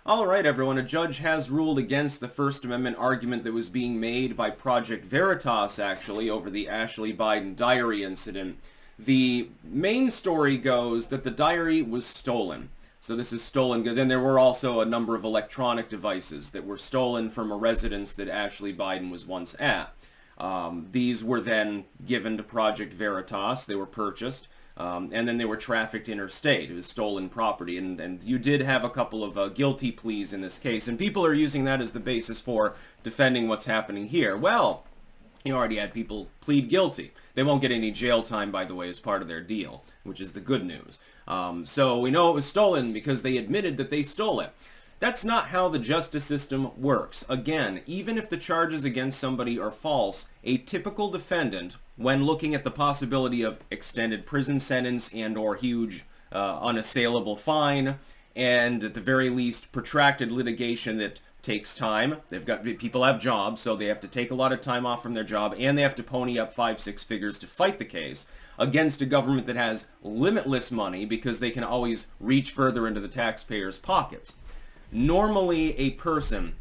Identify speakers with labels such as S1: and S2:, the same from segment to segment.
S1: All right, everyone, a judge has ruled against the First Amendment argument that was being made by Project Veritas, actually, over the Ashleybiden diary incident. The main story goes that the diary was stolen. So this is stolen because, and there were also a number of electronic devices that were stolen from a residence that Ashleybiden was once at. These were then given to Project Veritas. They were purchased. And then they were trafficked interstate. It was stolen property. And you did have a couple of guilty pleas in this case. And people are using that as the basis for defending what's happening here. Well, you already had people plead guilty. They won't get any jail time, by the way, as part of their deal, which is the good news. So we know it was stolen because they admitted that they stole it. That's not how the justice system works. Again, even if the charges against somebody are false, a typical defendant, when looking at the possibility of extended prison sentence and or huge unassailable fine, and at the very least protracted litigation that takes time. People have jobs, so they have to take a lot of time off from their job, and they have to pony up 5-6 figures to fight the case against a government that has limitless money because they can always reach further into the taxpayers' pockets. Normally, a person,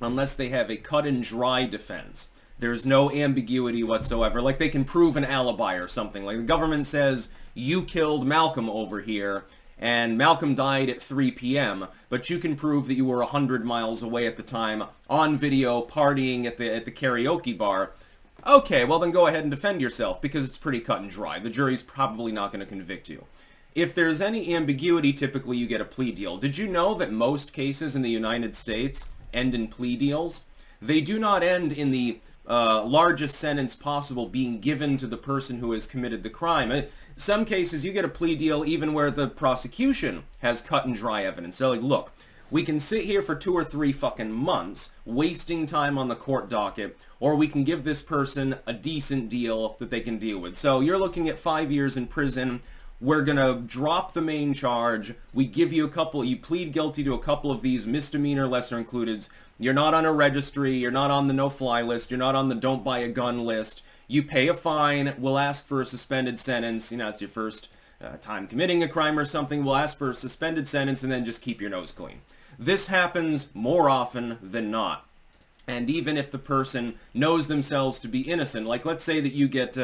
S1: unless they have a cut-and-dry defense, there's no ambiguity whatsoever. Like, they can prove an alibi or something. Like, the government says, you killed Malcolm over here, and Malcolm died at 3 p.m., but you can prove that you were 100 miles away at the time, on video, partying at the karaoke bar. Okay, well then go ahead and defend yourself, because it's pretty cut and dry. The jury's probably not going to convict you. If there's any ambiguity, typically you get a plea deal. Did you know that most cases in the United States end in plea deals? They do not end in the largest sentence possible being given to the person who has committed the crime. In some cases, you get a plea deal even where the prosecution has cut and dry evidence. So, like, look, we can sit here for 2 or 3 fucking months wasting time on the court docket, or we can give this person a decent deal that they can deal with. So you're looking at 5 years in prison. We're going to drop the main charge. We give you you plead guilty to a couple of these misdemeanor lesser includeds. You're not on a registry. You're not on the no-fly list. You're not on the don't buy a gun list. You pay a fine. We'll ask for a suspended sentence. You know, it's your first time committing a crime or something. We'll ask for a suspended sentence and then just keep your nose clean. This happens more often than not. And even if the person knows themselves to be innocent, like let's say that you get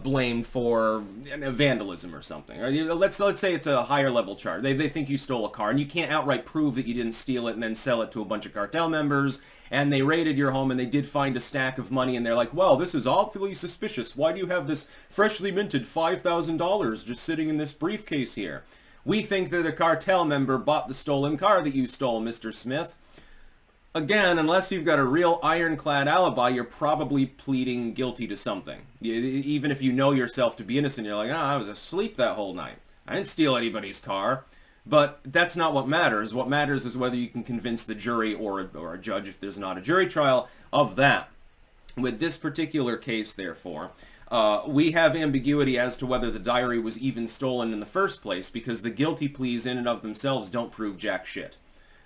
S1: blamed for vandalism or something. Or let's say it's a higher level charge. They think you stole a car, and you can't outright prove that you didn't steal it and then sell it to a bunch of cartel members. And they raided your home and they did find a stack of money, and they're like, well, this is awfully suspicious. Why do you have this freshly minted $5,000 just sitting in this briefcase here? We think that a cartel member bought the stolen car that you stole, Mr. Smith. Again, unless you've got a real ironclad alibi, you're probably pleading guilty to something. Even if you know yourself to be innocent, you're like, I was asleep that whole night. I didn't steal anybody's car. But that's not what matters. What matters is whether you can convince the jury or a judge, if there's not a jury trial, of that. With this particular case, therefore, we have ambiguity as to whether the diary was even stolen in the first place, because the guilty pleas in and of themselves don't prove jack shit.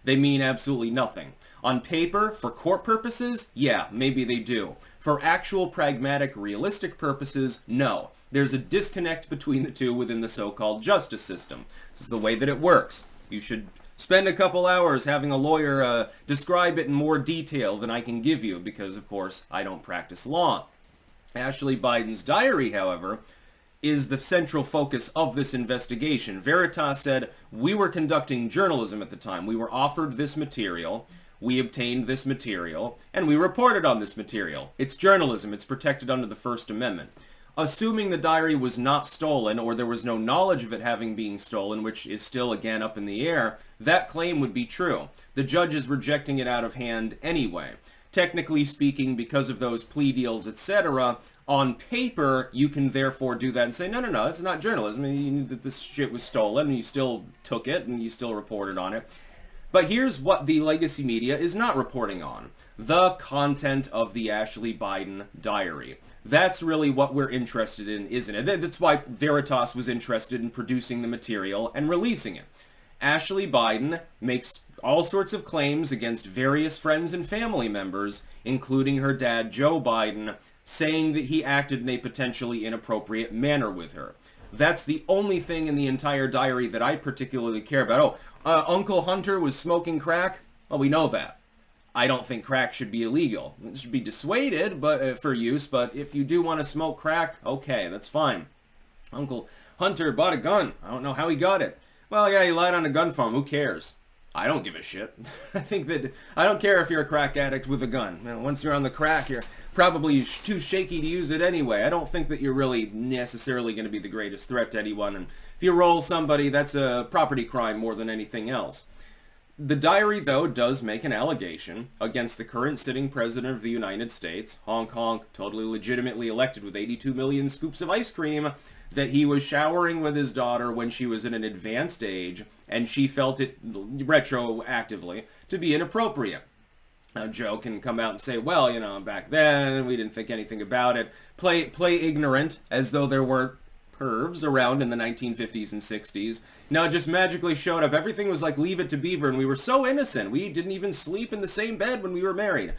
S1: They mean absolutely nothing. On paper, for court purposes, yeah, maybe they do. For actual pragmatic, realistic purposes, no. There's a disconnect between the two within the so-called justice system. This is the way that it works. You should spend a couple hours having a lawyer describe it in more detail than I can give you, because, of course, I don't practice law. Ashleibiden's diary, however, is the central focus of this investigation. Veritas said, we were conducting journalism at the time. We were offered this material, we obtained this material, and we reported on this material. It's journalism. It's protected under the First Amendment. Assuming the diary was not stolen, or there was no knowledge of it having been stolen, which is still, again, up in the air, that claim would be true. The judge is rejecting it out of hand anyway. Technically speaking, because of those plea deals, etc., on paper, you can therefore do that and say, no, it's not journalism. I mean, this shit was stolen, and you still took it, and you still reported on it. But here's what the legacy media is not reporting on. The content of the Ashleybiden diary. That's really what we're interested in, isn't it? That's why Veritas was interested in producing the material and releasing it. Ashleybiden makes all sorts of claims against various friends and family members, including her dad, Joe Biden, saying that he acted in a potentially inappropriate manner with her. That's the only thing in the entire diary that I particularly care about. Oh, Uncle Hunter was smoking crack? Well, we know that. I don't think crack should be illegal. It should be dissuaded for use, but if you do want to smoke crack, okay, that's fine. Uncle Hunter bought a gun. I don't know how he got it. Well, yeah, he lied on a gun farm. Who cares? I don't give a shit. I don't care if you're a crack addict with a gun. You know, once you're on the crack, you're probably too shaky to use it anyway. I don't think that you're really necessarily going to be the greatest threat to anyone. And if you roll somebody, that's a property crime more than anything else. The diary, though, does make an allegation against the current sitting president of the United States, honk honk, totally legitimately elected with 82 million scoops of ice cream, that he was showering with his daughter when she was in an advanced age, and she felt it retroactively to be inappropriate. Joe can come out and say, well, you know, back then we didn't think anything about it. Play ignorant as though there weren't pervs around in the 1950s and 60s. Now it just magically showed up. Everything was like Leave It to Beaver, and we were so innocent. We didn't even sleep in the same bed when we were married.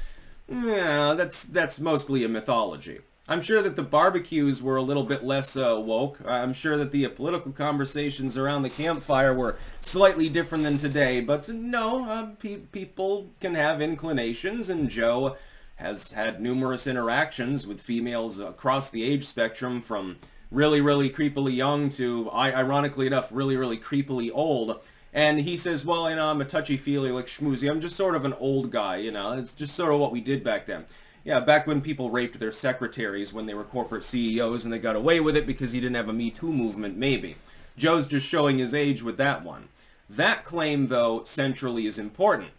S1: Yeah, that's mostly a mythology. I'm sure that the barbecues were a little bit less woke. I'm sure that the political conversations around the campfire were slightly different than today. But no, people can have inclinations, and Joe has had numerous interactions with females across the age spectrum, from really, really creepily young to, ironically enough, really, really creepily old. And he says, well, you know, I'm a touchy-feely, like schmoozy. I'm just sort of an old guy, you know. It's just sort of what we did back then. Yeah, back when people raped their secretaries when they were corporate CEOs and they got away with it because he didn't have a Me Too movement, maybe. Joe's just showing his age with that one. That claim, though, centrally is important.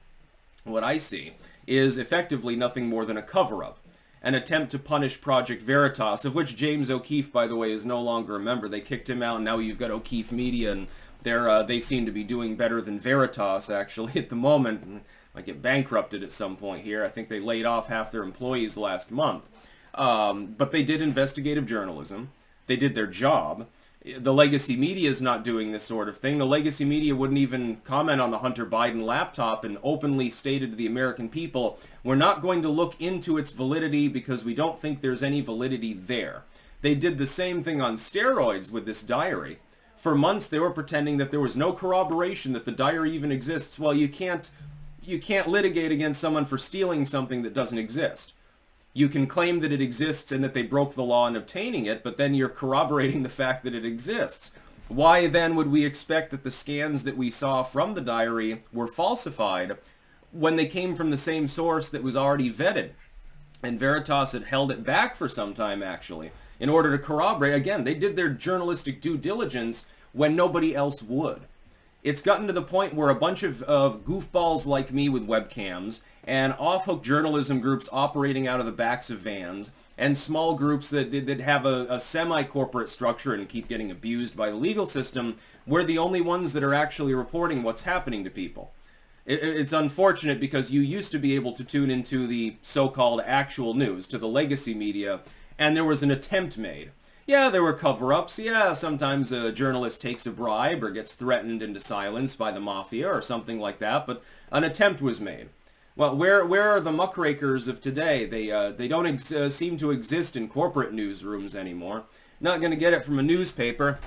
S1: What I see is effectively nothing more than a cover-up. An attempt to punish Project Veritas, of which James O'Keefe, by the way, is no longer a member. They kicked him out, and now you've got O'Keefe Media, and they seem to be doing better than Veritas, actually, at the moment. Might get bankrupted at some point here. I think they laid off half their employees last month. But they did investigative journalism. They did their job. The legacy media is not doing this sort of thing. The legacy media wouldn't even comment on the Hunter Biden laptop and openly stated to the American people, we're not going to look into its validity because we don't think there's any validity there. They did the same thing on steroids with this diary. For months they were pretending that there was no corroboration that the diary even exists. Well, you can't litigate against someone for stealing something that doesn't exist. You can claim that it exists and that they broke the law in obtaining it, but then you're corroborating the fact that it exists. Why then would we expect that the scans that we saw from the diary were falsified when they came from the same source that was already vetted? And Veritas had held it back for some time, actually, in order to corroborate. Again, they did their journalistic due diligence when nobody else would. It's gotten to the point where a bunch of goofballs like me with webcams and off-hook journalism groups operating out of the backs of vans and small groups that have a semi-corporate structure and keep getting abused by the legal system, we're the only ones that are actually reporting what's happening to people. It's unfortunate because you used to be able to tune into the so-called actual news, to the legacy media, and there was an attempt made. Yeah, there were cover-ups. Yeah, sometimes a journalist takes a bribe or gets threatened into silence by the mafia or something like that, but an attempt was made. Well, where are the muckrakers of today? They don't seem to exist in corporate newsrooms anymore. Not going to get it from a newspaper.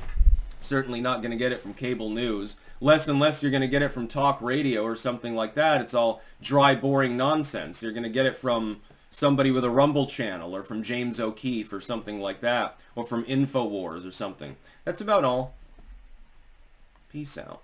S1: Certainly not going to get it from cable news. Less and less you're going to get it from talk radio or something like that. It's all dry, boring nonsense. You're going to get it from somebody with a Rumble channel or from James O'Keefe or something like that, or from InfoWars or something. That's about all. Peace out.